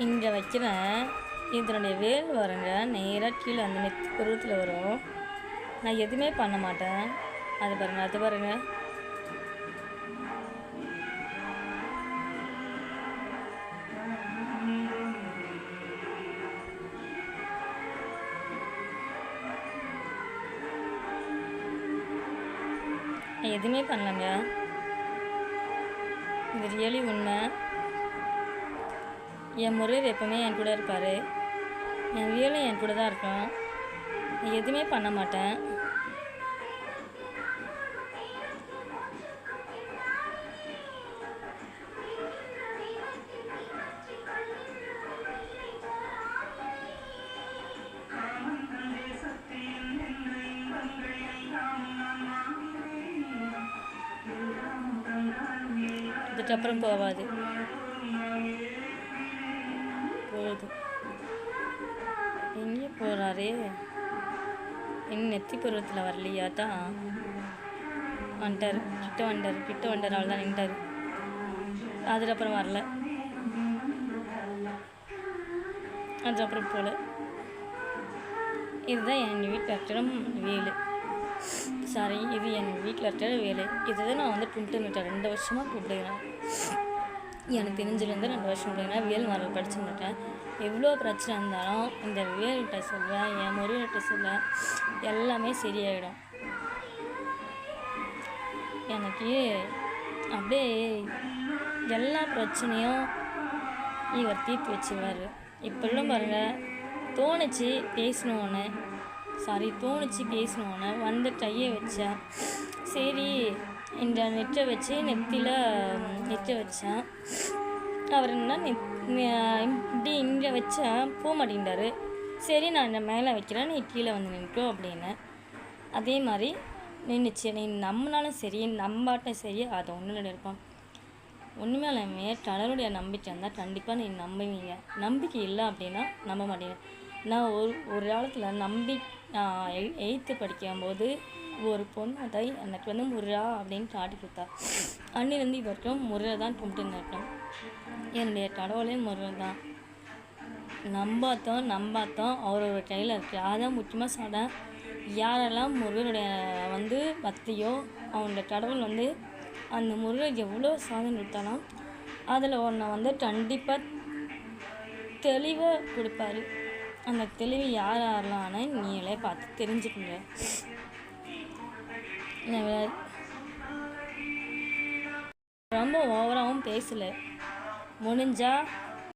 இங்கே வைக்கிறேன். இதனுடைய வேல் வருங்க நேராக கீழே அந்த நெத்தி பருவத்தில் வரும். நான் எதுவுமே பண்ண மாட்டேன். அது பாருங்கள், அது பாருங்கள். நான் எதுவுமே பண்ணலங்க. இது ரியலி உண்மை. என் முருகர் எப்பவுமே என் கூட இருப்பார். என் வேலும் என் கூட தான் இருக்கும். நான் எதுவுமே பண்ண மாட்டேன். இதுக்கப்புறம் போகாது. போகுது. எங்கே போகிறாரே? என் நெத்தி பருவத்தில் வரலையா தான் வந்துட்டார். கிட்ட வந்துட்டார். அவள் தான் நின்ட்டார். அதுக்கப்புறம் வரல. அதுக்கப்புறம் போகல. இதுதான் என் வீட்டில் இருக்கிற வேலு. சாரி, இது என் வீட்டில் இருக்கிற வேலை. இதுதான் நான் வந்து கும்பிட்டுருந்தேன். 2 வருஷமாக கும்பிடுகிறேன். எனக்கு தெரிஞ்சிலேருந்து 2 வருஷம் கும்பிடுகிறேன். வேல் மரம் படிச்சுருந்துட்டேன். எவ்வளோ பிரச்சனை இருந்தாலும் இந்த வேல்கிட்ட சொல்வேன், என் முருகன்கிட்ட சொல்வேன், எல்லாமே சரியாயிடும். எனக்கு அப்படியே எல்லா பிரச்சனையும் இவர் தீர்த்து வச்சுருவார். இப்போல்லாம் பாருங்கள், தோணுச்சு பேசணுன்னு வந்து கையை வச்சேன். சரி, இந்த நெட்டை வச்சு நெட்டை வச்சேன். அவர் என்ன இப்படி இங்கே வச்சேன் போக மாட்டேங்கிறாரு. சரி, நான் இந்த மேலே வைக்கிறேன், நீ கீழே வந்து நிற்கும் அப்படின்னு. அதே மாதிரி நின்றுச்சு. நீ நம்பினாலும் சரி, நம்பாட்டும் சரி, அதை ஒன்றும் இருப்பான். உண்மையாலுமே கடவுளுடைய நம்பிக்கை இருந்தால் கண்டிப்பாக நீ நம்புவீங்க. நம்பிக்கை இல்லை அப்படின்னா நம்ப மாட்டீங்க. நான் ஒரு காலத்தில் நான் 8th படிக்கும்போது ஒரு பொண்ணு தான் எனக்கு வந்து முருகா அப்படின்னு காட்டி கொடுத்தா. அன்னிலேருந்து இது வரைக்கும் முருகை தான் கும்பிட்டு இருக்கேன். என்னுடைய கடவுளே முருகன் தான். நம்பாத்தோம் அவரோட கையில் இருக்குது. அதான் முக்கியமாக சொல்கிறேன். யாரெல்லாம் முருகனுடைய வந்து பக்தியோ அவனோட கடவுள் வந்து அந்த முருகன் எவ்வளோ சாதனை கொடுத்தாலும் அதில் ஒன்றை வந்து கண்டிப்பாக தெளிவாக கொடுப்பாரு. அந்த தெளிவு யாரெல்லாம் நீங்களே பார்த்து தெரிஞ்சுக்கோங்க. ரொம்ப ஓவராகவும் பேசலை. முடிஞ்சால்